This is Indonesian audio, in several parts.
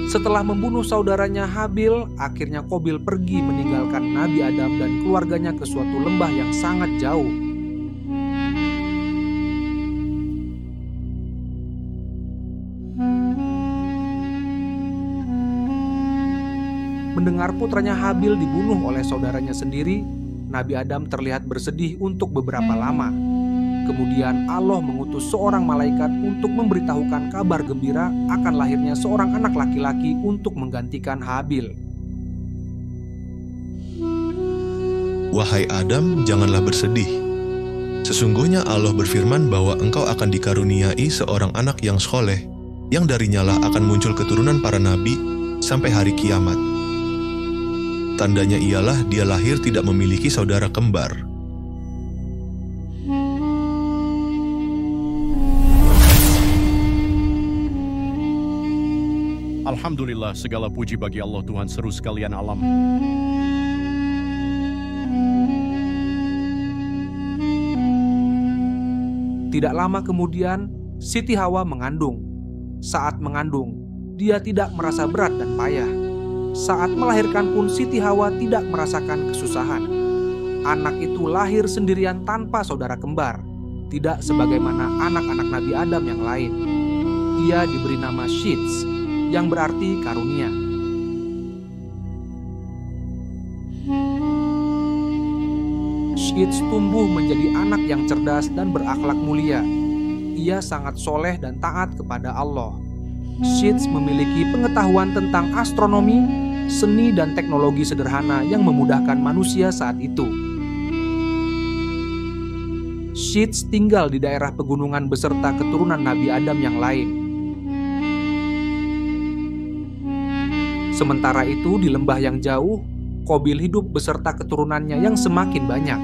Setelah membunuh saudaranya Habil, akhirnya Qabil pergi meninggalkan Nabi Adam dan keluarganya ke suatu lembah yang sangat jauh. Mendengar putranya Habil dibunuh oleh saudaranya sendiri, Nabi Adam terlihat bersedih untuk beberapa lama. Kemudian Allah mengutus seorang malaikat untuk memberitahukan kabar gembira akan lahirnya seorang anak laki-laki untuk menggantikan Habil. Wahai Adam, janganlah bersedih. Sesungguhnya Allah berfirman bahwa engkau akan dikaruniai seorang anak yang soleh, yang darinyalah akan muncul keturunan para nabi sampai hari kiamat. Tandanya ialah dia lahir tidak memiliki saudara kembar. Alhamdulillah, segala puji bagi Allah Tuhan seru sekalian alam. Tidak lama kemudian, Siti Hawa mengandung. Saat mengandung, dia tidak merasa berat dan payah. Saat melahirkan pun Siti Hawa tidak merasakan kesusahan. Anak itu lahir sendirian tanpa saudara kembar, tidak sebagaimana anak-anak Nabi Adam yang lain. Dia diberi nama Shits, yang berarti karunia. Shits tumbuh menjadi anak yang cerdas dan berakhlak mulia. Ia sangat soleh dan taat kepada Allah. Shits memiliki pengetahuan tentang astronomi, seni dan teknologi sederhana yang memudahkan manusia saat itu. Shits tinggal di daerah pegunungan beserta keturunan Nabi Adam yang lain. Sementara itu di lembah yang jauh, Qabil hidup beserta keturunannya yang semakin banyak.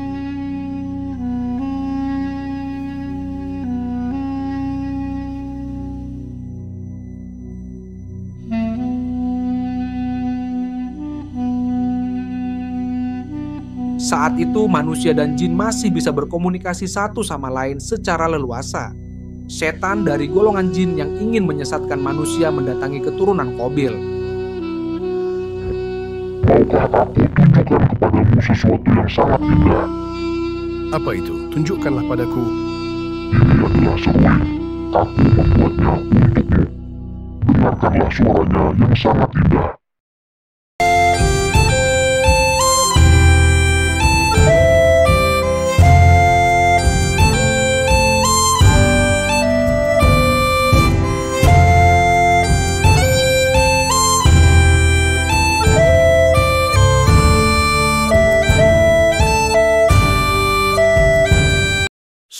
Saat itu manusia dan jin masih bisa berkomunikasi satu sama lain secara leluasa. Setan dari golongan jin yang ingin menyesatkan manusia mendatangi keturunan Qabil. Maukah aku tunjukkan kepadamu sesuatu yang sangat indah? Apa itu? Tunjukkanlah padaku. Ini adalah seruling. Aku membuatnya untukmu. Dengarkanlah suaranya yang sangat indah.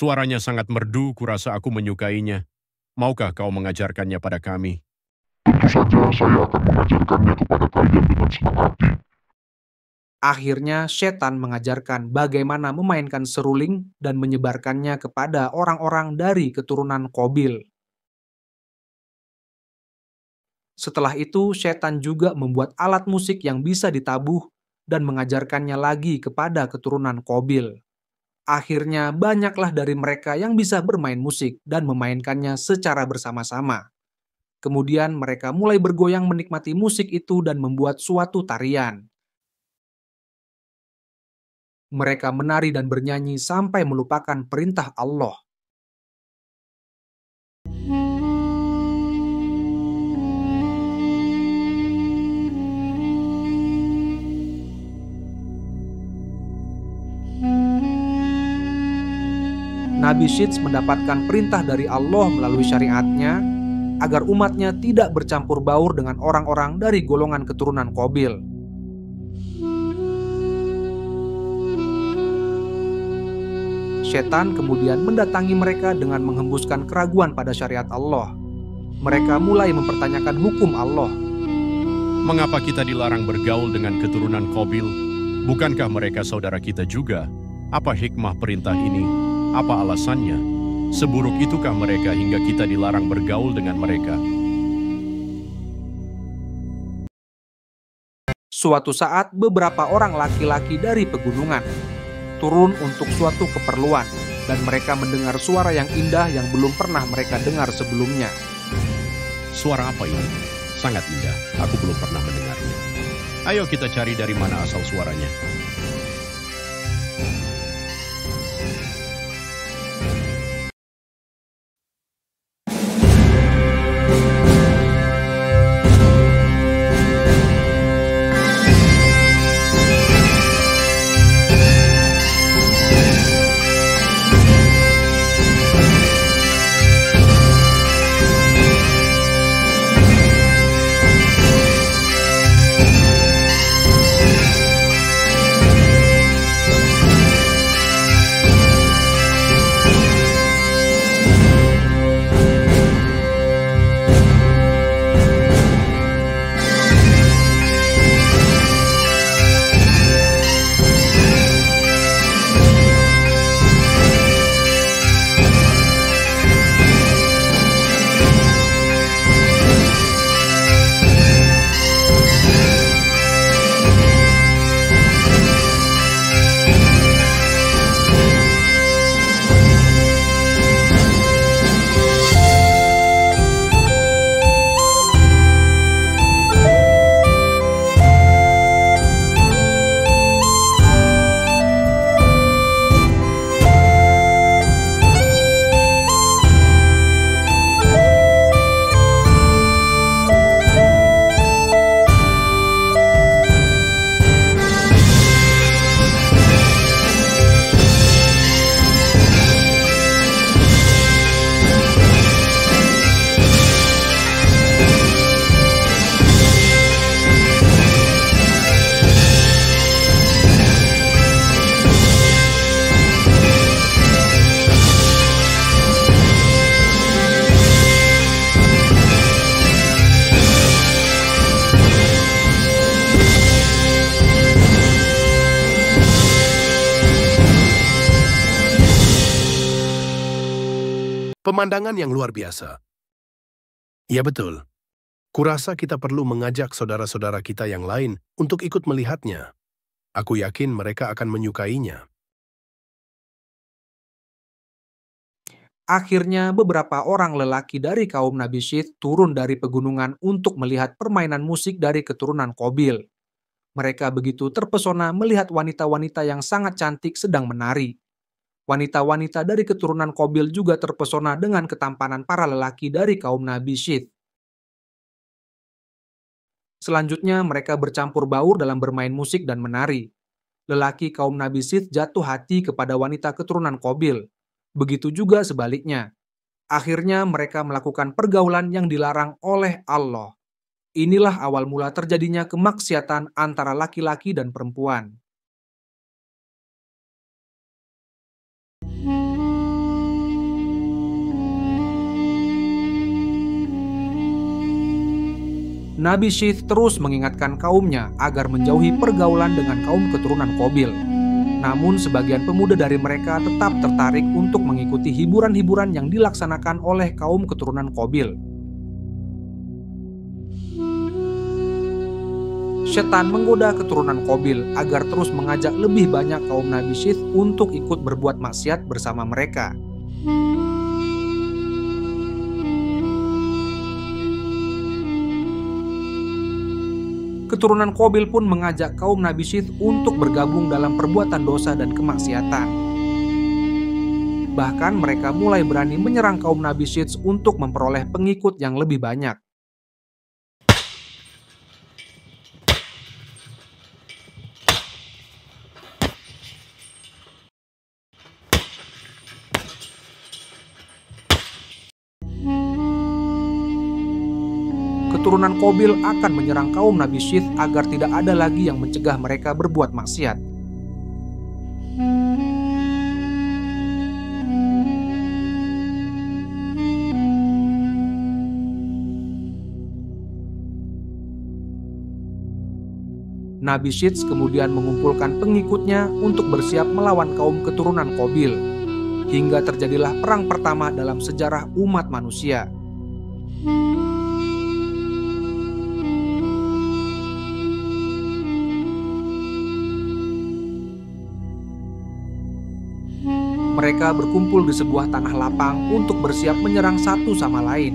Suaranya sangat merdu, kurasa aku menyukainya. Maukah kau mengajarkannya pada kami? Tentu saja saya akan mengajarkannya kepada kalian dengan senang hati. Akhirnya setan mengajarkan bagaimana memainkan seruling dan menyebarkannya kepada orang-orang dari keturunan Qabil. Setelah itu setan juga membuat alat musik yang bisa ditabuh dan mengajarkannya lagi kepada keturunan Qabil. Akhirnya banyaklah dari mereka yang bisa bermain musik dan memainkannya secara bersama-sama. Kemudian mereka mulai bergoyang menikmati musik itu dan membuat suatu tarian. Mereka menari dan bernyanyi sampai melupakan perintah Allah. Nabi Shits mendapatkan perintah dari Allah melalui syariatnya agar umatnya tidak bercampur baur dengan orang-orang dari golongan keturunan Qabil. Setan kemudian mendatangi mereka dengan menghembuskan keraguan pada syariat Allah. Mereka mulai mempertanyakan hukum Allah. Mengapa kita dilarang bergaul dengan keturunan Qabil? Bukankah mereka saudara kita juga? Apa hikmah perintah ini? Apa alasannya? Seburuk itukah mereka hingga kita dilarang bergaul dengan mereka? Suatu saat beberapa orang laki-laki dari pegunungan turun untuk suatu keperluan dan mereka mendengar suara yang indah yang belum pernah mereka dengar sebelumnya. Suara apa ini? Sangat indah, aku belum pernah mendengarnya. Ayo kita cari dari mana asal suaranya. Pemandangan yang luar biasa. Ya betul. Kurasa kita perlu mengajak saudara-saudara kita yang lain untuk ikut melihatnya. Aku yakin mereka akan menyukainya. Akhirnya beberapa orang lelaki dari kaum Nabi Syith turun dari pegunungan untuk melihat permainan musik dari keturunan Qabil. Mereka begitu terpesona melihat wanita-wanita yang sangat cantik sedang menari. Wanita-wanita dari keturunan Qabil juga terpesona dengan ketampanan para lelaki dari kaum Nabi Syith. Selanjutnya mereka bercampur baur dalam bermain musik dan menari. Lelaki kaum Nabi Syith jatuh hati kepada wanita keturunan Qabil. Begitu juga sebaliknya. Akhirnya mereka melakukan pergaulan yang dilarang oleh Allah. Inilah awal mula terjadinya kemaksiatan antara laki-laki dan perempuan. Nabi Syith terus mengingatkan kaumnya agar menjauhi pergaulan dengan kaum keturunan Qabil. Namun sebagian pemuda dari mereka tetap tertarik untuk mengikuti hiburan-hiburan yang dilaksanakan oleh kaum keturunan Qabil. Setan menggoda keturunan Qabil agar terus mengajak lebih banyak kaum Nabi Syith untuk ikut berbuat maksiat bersama mereka. Keturunan Qabil pun mengajak kaum Nabi Syith untuk bergabung dalam perbuatan dosa dan kemaksiatan. Bahkan mereka mulai berani menyerang kaum Nabi Syith untuk memperoleh pengikut yang lebih banyak. Keturunan Qabil akan menyerang kaum Nabi Syith agar tidak ada lagi yang mencegah mereka berbuat maksiat. Nabi Syith kemudian mengumpulkan pengikutnya untuk bersiap melawan kaum keturunan Qabil, hingga terjadilah perang pertama dalam sejarah umat manusia. Mereka berkumpul di sebuah tanah lapang untuk bersiap menyerang satu sama lain.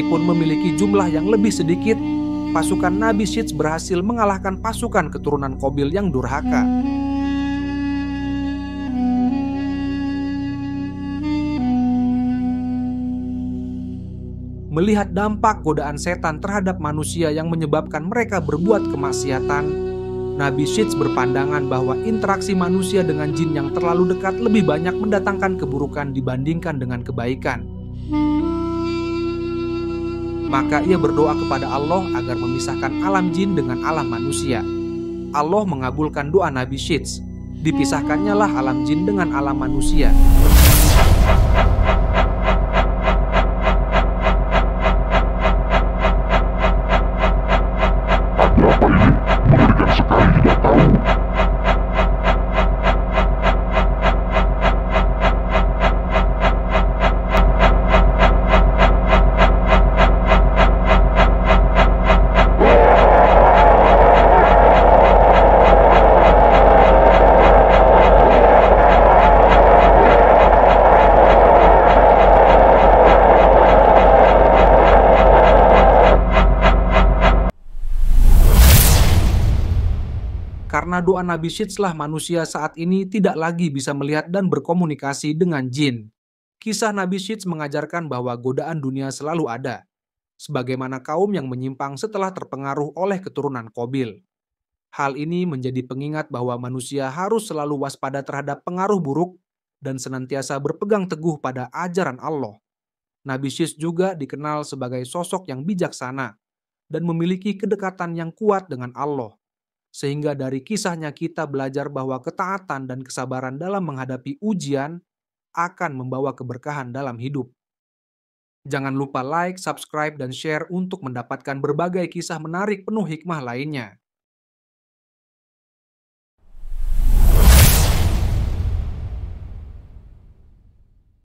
Meskipun memiliki jumlah yang lebih sedikit, pasukan Nabi Syits berhasil mengalahkan pasukan keturunan Qabil yang durhaka. Melihat dampak godaan setan terhadap manusia yang menyebabkan mereka berbuat kemaksiatan, Nabi Syits berpandangan bahwa interaksi manusia dengan jin yang terlalu dekat lebih banyak mendatangkan keburukan dibandingkan dengan kebaikan. Maka ia berdoa kepada Allah agar memisahkan alam jin dengan alam manusia. Allah mengabulkan doa Nabi Syits. Dipisahkannya lah alam jin dengan alam manusia. Karena doa Nabi Syits lah manusia saat ini tidak lagi bisa melihat dan berkomunikasi dengan jin. Kisah Nabi Syits mengajarkan bahwa godaan dunia selalu ada, sebagaimana kaum yang menyimpang setelah terpengaruh oleh keturunan Qabil. Hal ini menjadi pengingat bahwa manusia harus selalu waspada terhadap pengaruh buruk dan senantiasa berpegang teguh pada ajaran Allah. Nabi Syits juga dikenal sebagai sosok yang bijaksana dan memiliki kedekatan yang kuat dengan Allah. Sehingga dari kisahnya kita belajar bahwa ketaatan dan kesabaran dalam menghadapi ujian akan membawa keberkahan dalam hidup. Jangan lupa like, subscribe, dan share untuk mendapatkan berbagai kisah menarik penuh hikmah lainnya.